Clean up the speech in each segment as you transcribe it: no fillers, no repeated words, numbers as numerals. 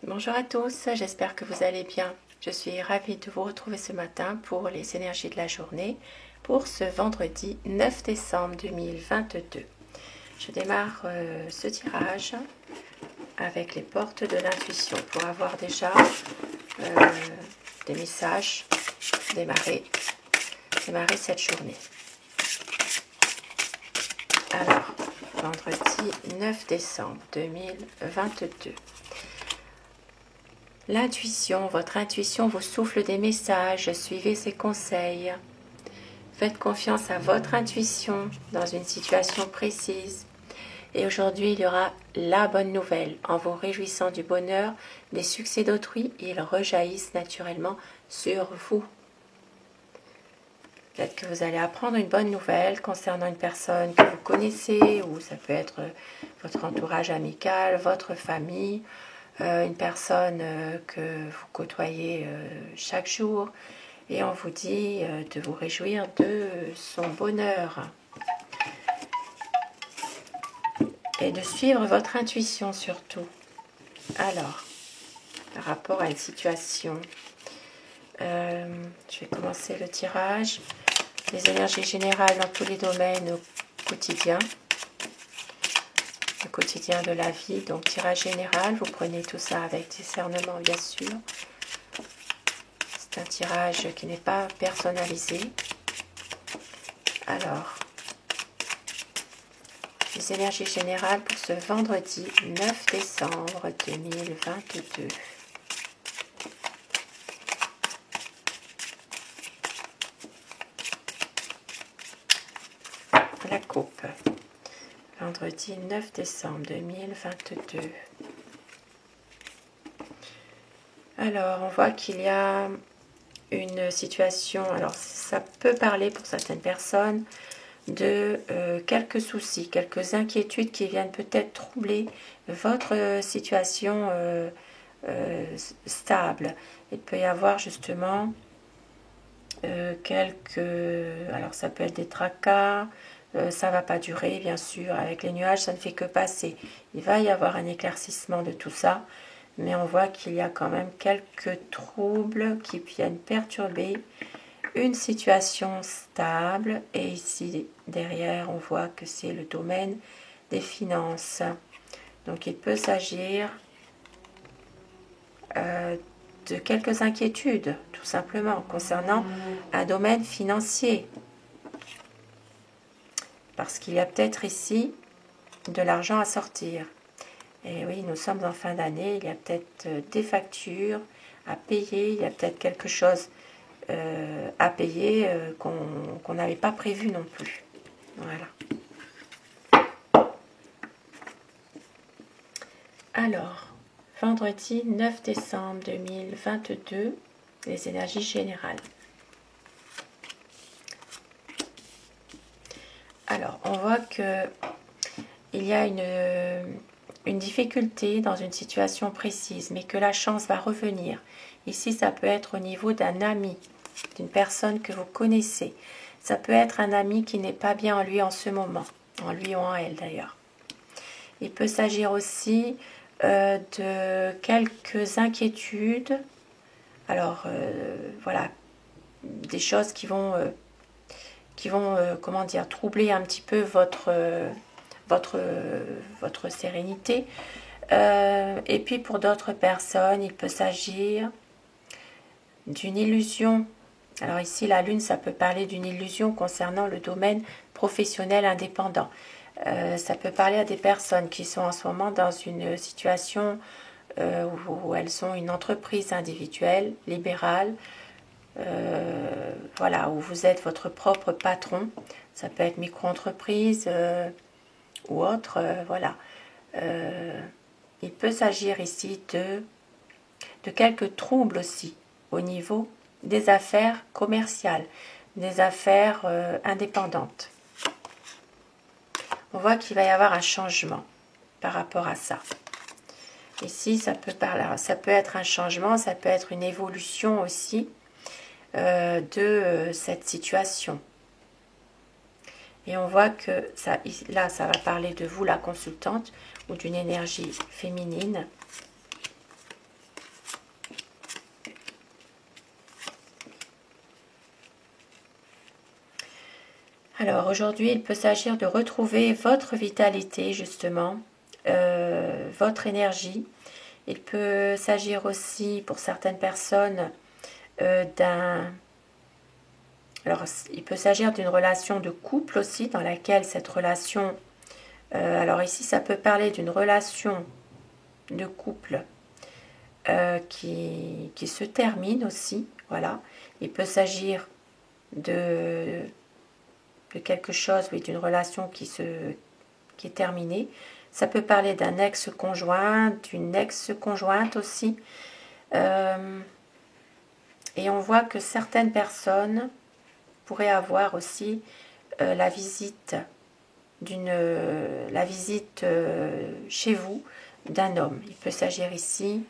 Bonjour à tous, j'espère que vous allez bien. Je suis ravie de vous retrouver ce matin pour les énergies de la journée pour ce vendredi 9 décembre 2022. Je démarre ce tirage avec les portes de l'intuition pour avoir déjà des messages, démarrer cette journée. Alors, vendredi 9 décembre 2022. L'intuition, votre intuition vous souffle des messages, suivez ses conseils. Faites confiance à votre intuition dans une situation précise. Et aujourd'hui, il y aura la bonne nouvelle. En vous réjouissant du bonheur, des succès d'autrui, ils rejaillissent naturellement sur vous. Peut-être que vous allez apprendre une bonne nouvelle concernant une personne que vous connaissez, ou ça peut être votre entourage amical, votre famille, une personne que vous côtoyez chaque jour, et on vous dit de vous réjouir de son bonheur et de suivre votre intuition surtout. Alors, par rapport à une situation, je vais commencer le tirage. Les énergies générales dans tous les domaines au quotidien. Le quotidien de la vie, donc tirage général, vous prenez tout ça avec discernement bien sûr. C'est un tirage qui n'est pas personnalisé. Alors, les énergies générales pour ce vendredi 9 décembre 2022. La coupe. Vendredi 9 décembre 2022. Alors, on voit qu'il y a une situation, alors ça peut parler pour certaines personnes de quelques soucis, quelques inquiétudes qui viennent peut-être troubler votre situation stable. Il peut y avoir justement alors ça peut être des tracas, ça ne va pas durer bien sûr, avec les nuages ça ne fait que passer. Il va y avoir un éclaircissement de tout ça, mais on voit qu'il y a quand même quelques troubles qui viennent perturber une situation stable. Et ici derrière on voit que c'est le domaine des finances. Donc il peut s'agir de quelques inquiétudes tout simplement concernant un domaine financier. Parce qu'il y a peut-être ici de l'argent à sortir. Et oui, nous sommes en fin d'année, il y a peut-être des factures à payer, il y a peut-être quelque chose à payer qu'on n'avait pas prévu non plus. Voilà. Alors, vendredi 9 décembre 2022, les énergies générales. Alors, on voit que il y a une difficulté dans une situation précise, mais que la chance va revenir. Ici, ça peut être au niveau d'un ami, d'une personne que vous connaissez. Ça peut être un ami qui n'est pas bien en lui en ce moment, en lui ou en elle d'ailleurs. Il peut s'agir aussi de quelques inquiétudes. Alors, voilà, des choses qui vont comment dire, troubler un petit peu votre sérénité. Et puis pour d'autres personnes, il peut s'agir d'une illusion. Alors ici, la lune, ça peut parler d'une illusion concernant le domaine professionnel indépendant. Ça peut parler à des personnes qui sont en ce moment dans une situation où elles ont une entreprise individuelle, libérale, voilà, où vous êtes votre propre patron. Ça peut être micro-entreprise ou autre, voilà. Il peut s'agir ici de quelques troubles aussi au niveau des affaires commerciales, des affaires indépendantes. On voit qu'il va y avoir un changement par rapport à ça. Ici, ça peut être un changement, ça peut être une évolution aussi de cette situation. Et on voit que là, ça va parler de vous, la consultante, ou d'une énergie féminine. Alors aujourd'hui, il peut s'agir de retrouver votre vitalité, justement, votre énergie. Il peut s'agir aussi, pour certaines personnes, Alors, il peut s'agir d'une relation de couple aussi, dans laquelle cette relation... alors ici, ça peut parler d'une relation de couple qui se termine aussi, voilà. Il peut s'agir de quelque chose, oui, d'une relation qui est terminée. Ça peut parler d'un ex-conjoint, d'une ex-conjointe aussi. Et on voit que certaines personnes pourraient avoir aussi la visite chez vous d'un homme. Il peut s'agir ici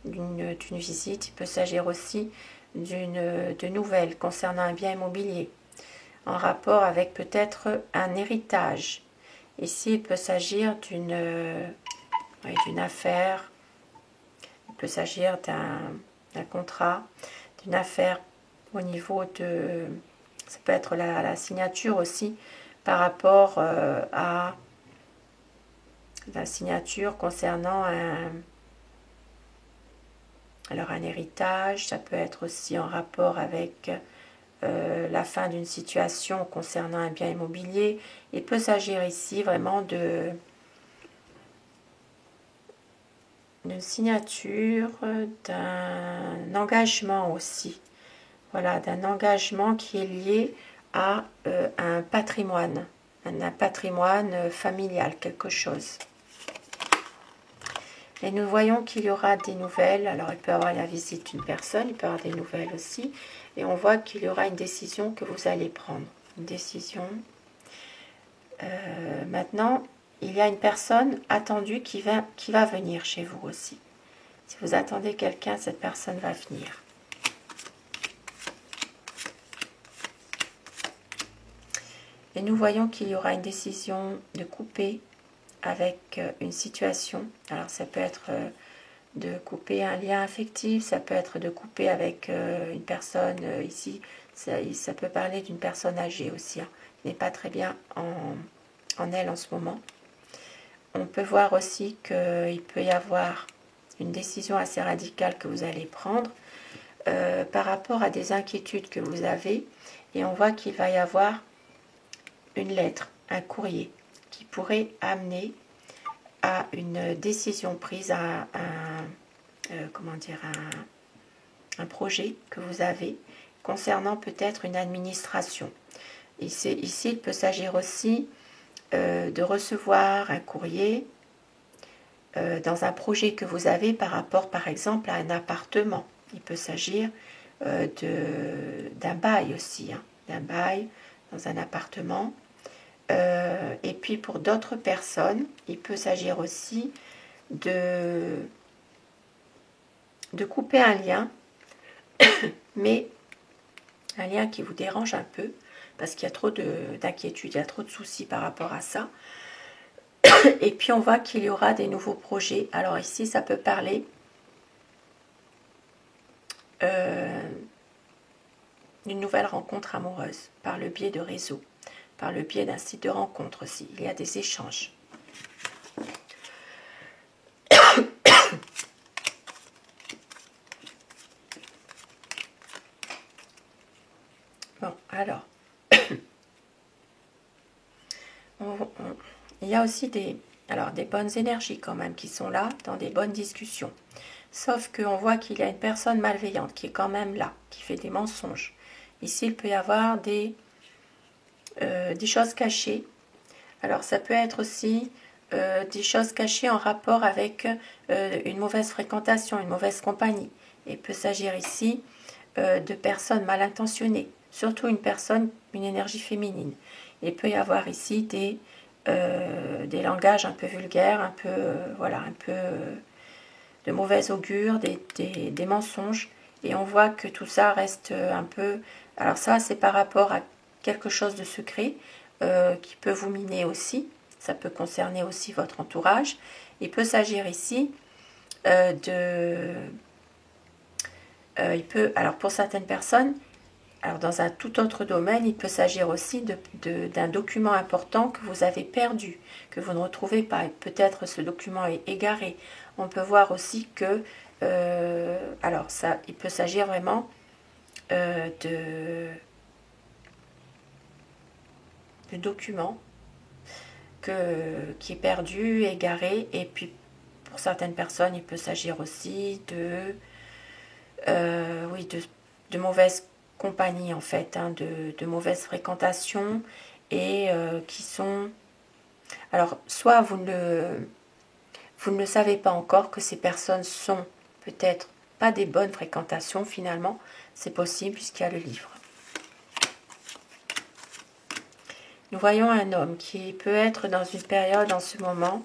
d'une visite, il peut s'agir aussi de nouvelles concernant un bien immobilier, en rapport avec peut-être un héritage. Ici, il peut s'agir d'une affaire, il peut s'agir d'un contrat, d'une affaire au niveau de... Ça peut être la signature aussi par rapport à la signature concernant un héritage. Ça peut être aussi en rapport avec la fin d'une situation concernant un bien immobilier. Il peut s'agir ici vraiment d'une signature, d'un engagement aussi. Voilà, d'un engagement qui est lié à un patrimoine familial, quelque chose. Et nous voyons qu'il y aura des nouvelles. Alors, il peut y avoir la visite d'une personne, il peut y avoir des nouvelles aussi. Et on voit qu'il y aura une décision que vous allez prendre. Une décision. Maintenant, il y a une personne attendue qui va venir chez vous aussi. Si vous attendez quelqu'un, cette personne va venir. Et nous voyons qu'il y aura une décision de couper avec une situation. Alors ça peut être de couper un lien affectif, ça peut être de couper avec une personne ici. Ça peut parler d'une personne âgée aussi, hein, qui n'est pas très bien en elle en ce moment. On peut voir aussi qu'il peut y avoir une décision assez radicale que vous allez prendre par rapport à des inquiétudes que vous avez. Et on voit qu'il va y avoir une lettre, un courrier qui pourrait amener à une décision prise, à un projet que vous avez concernant peut-être une administration. Ici, il peut s'agir aussi de recevoir un courrier dans un projet que vous avez par rapport, par exemple, à un appartement. Il peut s'agir d'un bail aussi, hein, d'un bail dans un appartement. Et puis pour d'autres personnes, il peut s'agir aussi de couper un lien, mais un lien qui vous dérange un peu, parce qu'il y a trop d'inquiétude, il y a trop de soucis par rapport à ça. Et puis on voit qu'il y aura des nouveaux projets. Alors ici, ça peut parler d'une nouvelle rencontre amoureuse par le biais de réseaux, par le biais d'un site de rencontre aussi. Il y a des échanges. Bon, alors, il y a aussi des bonnes énergies quand même qui sont là, dans des bonnes discussions. Sauf qu'on voit qu'il y a une personne malveillante qui est quand même là, qui fait des mensonges. Ici, il peut y avoir des choses cachées. Alors, ça peut être aussi des choses cachées en rapport avec une mauvaise fréquentation, une mauvaise compagnie. Il peut s'agir ici de personnes mal intentionnées, surtout une énergie féminine. Il peut y avoir ici des langages un peu vulgaires, un peu, de mauvais augure, des mensonges. Et on voit que tout ça reste un peu... Alors ça, c'est par rapport à quelque chose de secret qui peut vous miner aussi. Ça peut concerner aussi votre entourage. Il peut s'agir ici alors pour certaines personnes, Alors dans un tout autre domaine, il peut s'agir aussi d'un document important que vous avez perdu, que vous ne retrouvez pas. Peut-être ce document est égaré. On peut voir aussi que, alors ça, il peut s'agir vraiment de documents qui est perdu, égaré, et puis pour certaines personnes, il peut s'agir aussi oui, de mauvaise compagnie en fait, hein, de mauvaise fréquentation et qui sont... Alors, soit vous ne le savez pas encore que ces personnes sont peut-être pas des bonnes fréquentations finalement, c'est possible puisqu'il y a le livre. Nous voyons un homme qui peut être dans une période en ce moment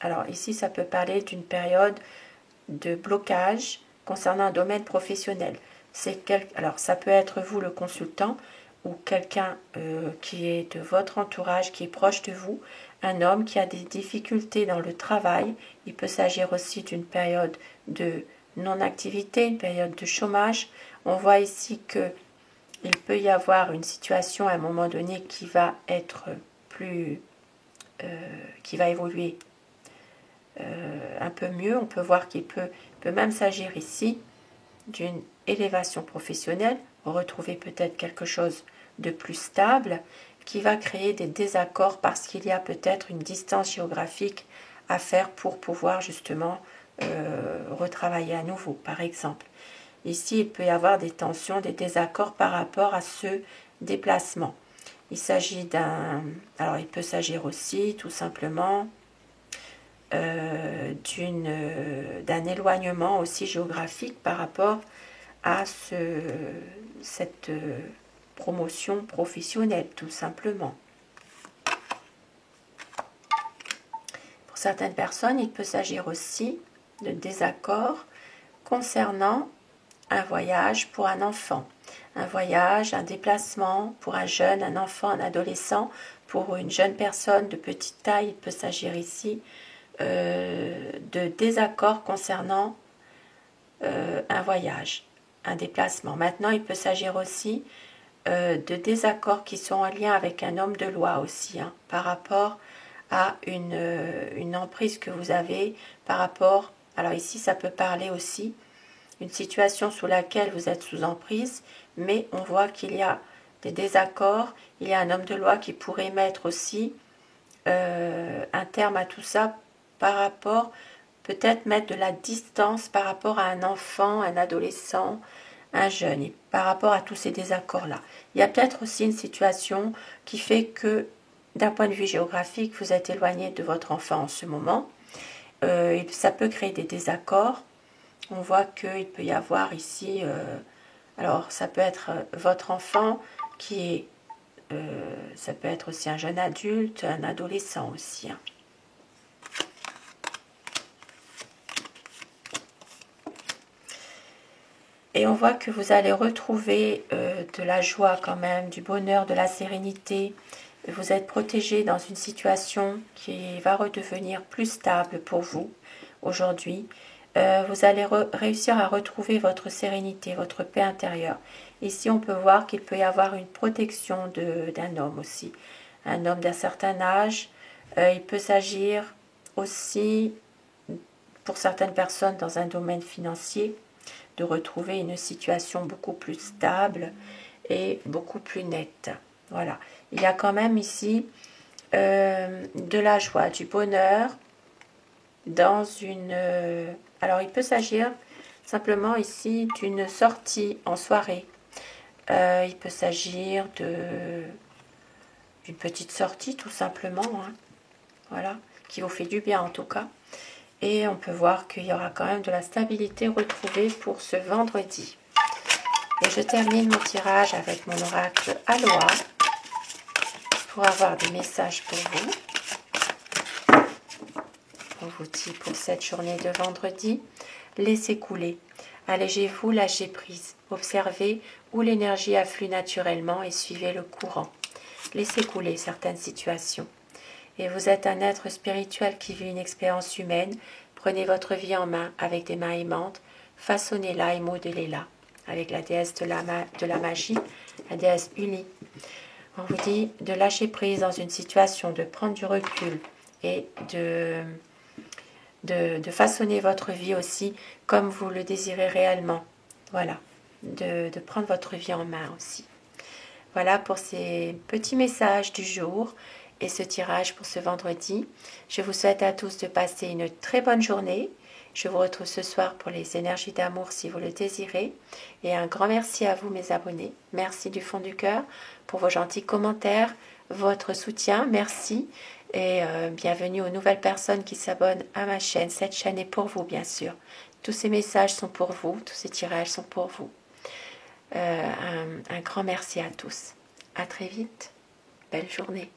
alors ici, ça peut parler d'une période de blocage concernant un domaine professionnel. Alors, ça peut être vous, le consultant, ou quelqu'un qui est de votre entourage, qui est proche de vous, un homme qui a des difficultés dans le travail. Il peut s'agir aussi d'une période de non-activité, une période de chômage. On voit ici que il peut y avoir une situation à un moment donné qui va être qui va évoluer un peu mieux. On peut voir qu'il peut même s'agir ici d'une élévation professionnelle, retrouver peut-être quelque chose de plus stable qui va créer des désaccords parce qu'il y a peut-être une distance géographique à faire pour pouvoir justement retravailler à nouveau, par exemple. Ici, il peut y avoir des tensions, des désaccords par rapport à ce déplacement. Il s'agit alors il peut s'agir aussi tout simplement d'un éloignement aussi géographique par rapport à cette promotion professionnelle, tout simplement. Pour certaines personnes, il peut s'agir aussi de désaccords concernant un voyage pour un enfant, un voyage, un déplacement pour un jeune, un enfant, un adolescent, pour une jeune personne de petite taille. Il peut s'agir ici de désaccords concernant un voyage, un déplacement. Maintenant, il peut s'agir aussi de désaccords qui sont en lien avec un homme de loi aussi, hein, par rapport à une emprise que vous avez, par rapport, alors ici ça peut parler aussi une situation sous laquelle vous êtes sous emprise, mais on voit qu'il y a des désaccords, il y a un homme de loi qui pourrait mettre aussi un terme à tout ça par rapport, peut-être mettre de la distance par rapport à un enfant, un adolescent, un jeune, et par rapport à tous ces désaccords-là. Il y a peut-être aussi une situation qui fait que, d'un point de vue géographique, vous êtes éloigné de votre enfant en ce moment. Ça peut créer des désaccords. On voit qu'il peut y avoir ici, alors ça peut être votre enfant qui est, ça peut être aussi un jeune adulte, un adolescent aussi. Hein. Et on voit que vous allez retrouver de la joie quand même, du bonheur, de la sérénité. Vous êtes protégé dans une situation qui va redevenir plus stable pour vous aujourd'hui. Vous allez réussir à retrouver votre sérénité, votre paix intérieure. Ici, on peut voir qu'il peut y avoir une protection d'un homme aussi. Un homme d'un certain âge. Il peut s'agir aussi, pour certaines personnes, dans un domaine financier, de retrouver une situation beaucoup plus stable et beaucoup plus nette. Voilà. Il y a quand même ici de la joie, du bonheur dans une... alors, il peut s'agir simplement ici d'une sortie en soirée. Il peut s'agir d'une petite sortie tout simplement. Hein. Voilà. Qui vous fait du bien en tout cas. Et on peut voir qu'il y aura quand même de la stabilité retrouvée pour ce vendredi. Et je termine mon tirage avec mon oracle Aloha pour avoir des messages pour vous. On vous dit pour cette journée de vendredi, laissez couler. Allégez-vous, lâchez prise. Observez où l'énergie afflue naturellement et suivez le courant. Laissez couler certaines situations. Et vous êtes un être spirituel qui vit une expérience humaine. Prenez votre vie en main avec des mains aimantes, façonnez-la et modelez-la. avec la déesse de la magie, la déesse Uli. On vous dit de lâcher prise dans une situation, de prendre du recul et de façonner votre vie aussi comme vous le désirez réellement. Voilà, de prendre votre vie en main aussi. Voilà pour ces petits messages du jour et ce tirage pour ce vendredi. Je vous souhaite à tous de passer une très bonne journée. Je vous retrouve ce soir pour les énergies d'amour si vous le désirez. Et un grand merci à vous mes abonnés. Merci du fond du cœur pour vos gentils commentaires, votre soutien. Merci. Et bienvenue aux nouvelles personnes qui s'abonnent à ma chaîne. Cette chaîne est pour vous bien sûr. Tous ces messages sont pour vous. Tous ces tirages sont pour vous. Un grand merci à tous. À très vite. Belle journée.